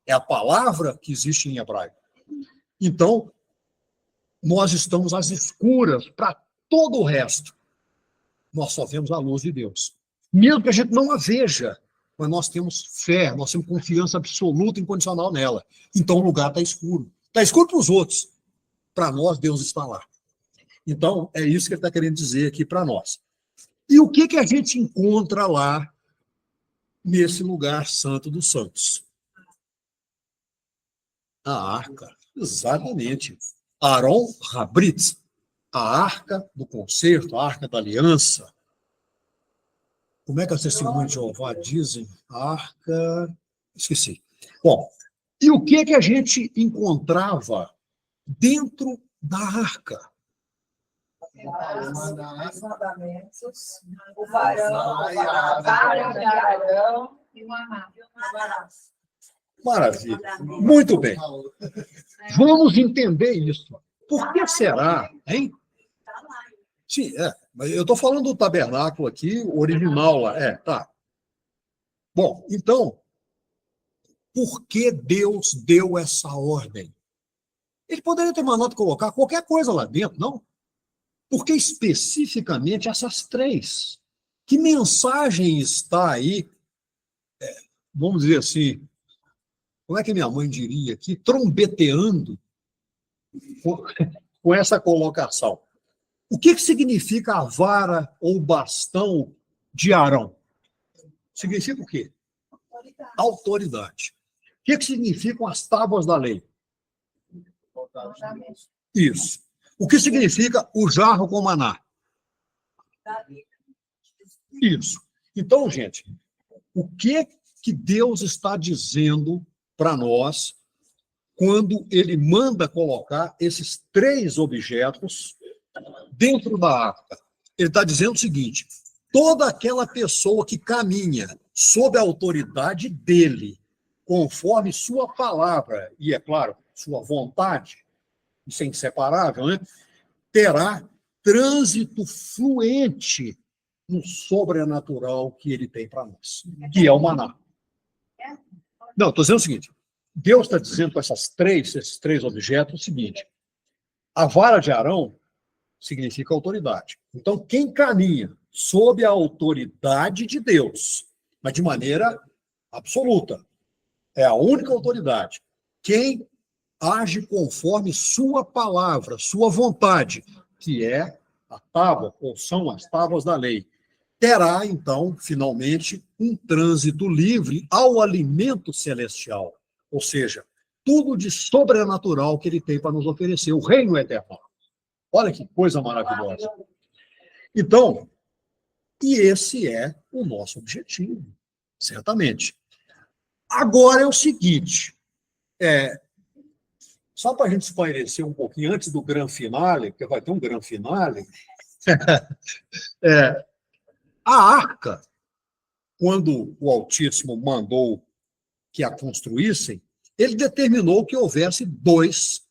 É a palavra que existe em hebraico. Então, nós estamos às escuras para todo o resto. Nós só vemos a luz de Deus. Mesmo que a gente não a veja, mas nós temos fé, nós temos confiança absoluta e incondicional nela. Então, o lugar está escuro. Está escuro para os outros. Para nós, Deus está lá. Então, é isso que ele está querendo dizer aqui para nós. E o que a gente encontra lá, nesse lugar santo dos santos? A arca, exatamente. Aron Habrit, a arca do concerto, a arca da aliança. Como é que as testemunhas de Jeová dizem? A arca... Esqueci. Bom, e o que a gente encontrava dentro da arca? Os mandamentos, o varão, a vara de Arão e uma arma. Maravilha. Muito bem. Vamos entender isso. Por que será, hein? Sim, mas eu estou falando do tabernáculo aqui, o original lá. Tá. Bom, então, por que Deus deu essa ordem? Ele poderia ter mandado colocar qualquer coisa lá dentro, não? Por que especificamente essas três? Que mensagem está aí, vamos dizer assim, como é que minha mãe diria aqui, trombeteando com essa colocação? O que significa a vara ou bastão de Arão? Significa o quê? Autoridade. O que significam as tábuas da lei? Isso. O que significa o jarro com maná? Isso. Então, gente, o que Deus está dizendo para nós quando ele manda colocar esses três objetos dentro da arca? Ele está dizendo o seguinte: toda aquela pessoa que caminha sob a autoridade dele, conforme sua palavra, e, é claro, sua vontade, isso é inseparável, né? Terá trânsito fluente no sobrenatural que ele tem para nós, que é o maná. Não, estou dizendo o seguinte: Deus está dizendo com esses três objetos o seguinte: a vara de Arão significa autoridade. Então, quem caminha sob a autoridade de Deus, mas de maneira absoluta, é a única autoridade. Quem age conforme sua palavra, sua vontade, que é a tábua, ou são as tábuas da lei, terá, então, finalmente, um trânsito livre ao alimento celestial, ou seja, tudo de sobrenatural que ele tem para nos oferecer, o reino eterno. Olha que coisa maravilhosa. Então, e esse é o nosso objetivo, certamente. Agora é o seguinte, só para a gente espairecer um pouquinho antes do grande finale, porque vai ter um grande finale, a arca, quando o Altíssimo mandou que a construíssem, ele determinou que houvesse 2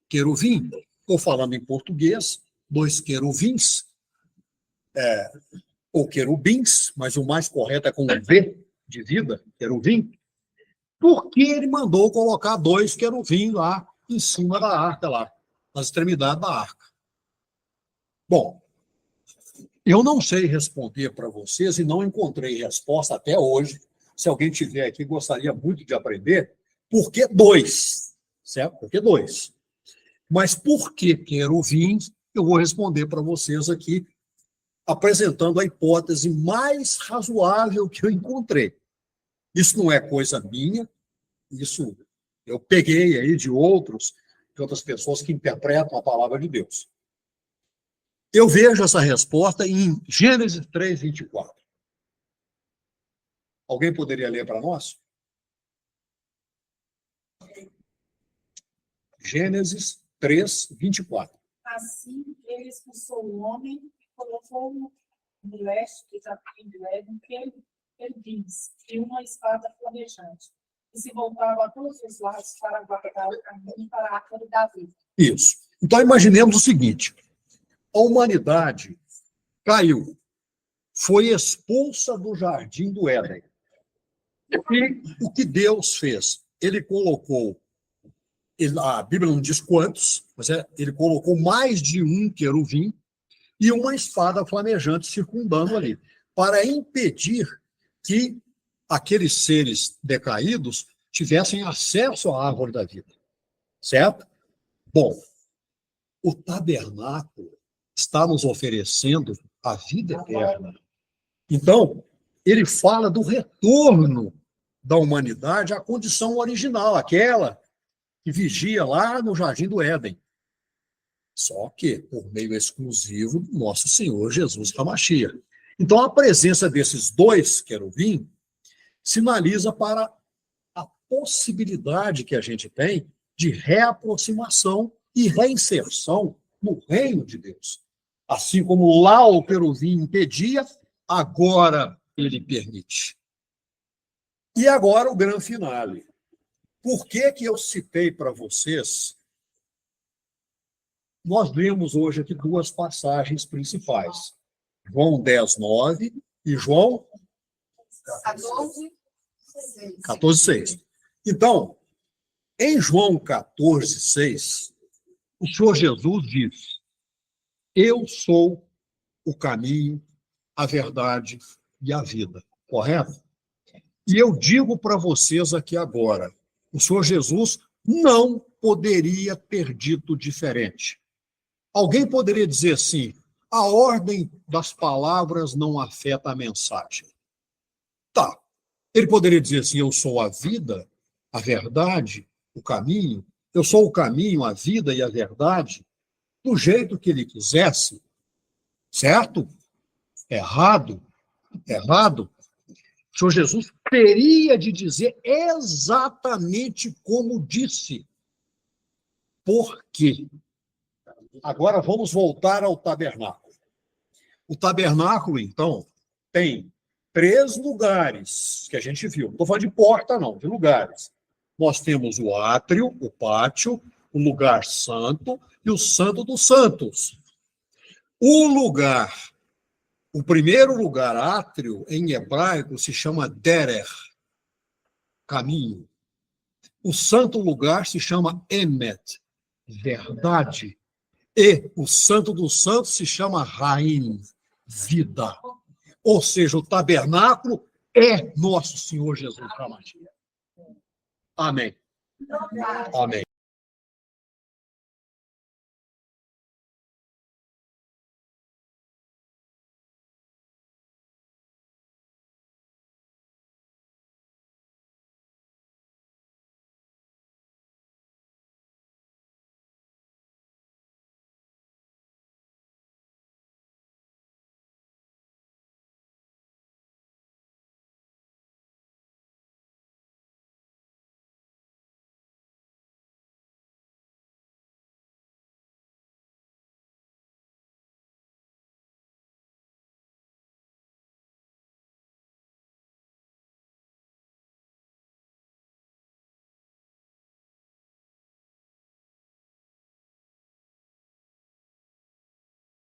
querubins. Estou falando em português, 2 querubins, ou querubins, mas o mais correto é com um V de vida, querubim, porque ele mandou colocar 2 querubins lá em cima da arca, lá, nas extremidades da arca. Bom, eu não sei responder para vocês e não encontrei resposta até hoje. Se alguém tiver aqui, gostaria muito de aprender. Por que 2? Certo? Por que 2? Mas por que querubins? Eu vou responder para vocês aqui, apresentando a hipótese mais razoável que eu encontrei. Isso não é coisa minha, isso eu peguei aí de outras pessoas que interpretam a palavra de Deus. Eu vejo essa resposta em Gênesis 3, 24. Alguém poderia ler para nós? Gênesis 3, 24. Assim, ele expulsou o homem e colocou no leste do jardim de Éden, que ele diz, e uma espada flamejante, que se voltava a todos os lados para guardar o caminho para a árvore da vida. Isso. Então, imaginemos o seguinte: a humanidade caiu, foi expulsa do jardim do Éden. E o que Deus fez? Ele colocou, a Bíblia não diz quantos, mas ele colocou mais de um querubim e uma espada flamejante circundando ali, para impedir que aqueles seres decaídos tivessem acesso à árvore da vida. Certo? Bom, o tabernáculo está nos oferecendo a vida eterna. Então, ele fala do retorno da humanidade à condição original, aquela que vigia lá no Jardim do Éden. Só que por meio exclusivo do nosso Senhor Jesus HaMashiach. Então, a presença desses dois querubins sinaliza para a possibilidade que a gente tem de reaproximação e reinserção no reino de Deus. Assim como lá o querubim impedia, agora ele permite. E agora o grande finale. Por que eu citei para vocês? Nós lemos hoje aqui duas passagens principais. João 10:9 e João 14:6. Então, em João 14:6, o Senhor Jesus diz: eu sou o caminho, a verdade e a vida. Correto? E eu digo para vocês aqui agora, o Senhor Jesus não poderia ter dito diferente. Alguém poderia dizer assim: a ordem das palavras não afeta a mensagem. Tá. Ele poderia dizer assim: eu sou a vida, a verdade, o caminho. Eu sou o caminho, a vida e a verdade, do jeito que ele quisesse. Certo? Errado. Errado. O Senhor Jesus teria de dizer exatamente como disse. Por quê? Agora vamos voltar ao tabernáculo. O tabernáculo, então, tem 3 lugares que a gente viu. Não estou falando de porta, não, de lugares. Nós temos o átrio, o pátio, o lugar santo e o santo dos santos. O primeiro lugar, átrio, em hebraico, se chama derer, caminho. O santo lugar se chama emet, verdade. E o santo dos santos se chama Raim, vida. Ou seja, o tabernáculo é nosso Senhor Jesus HaMashiach. Amém. Amém.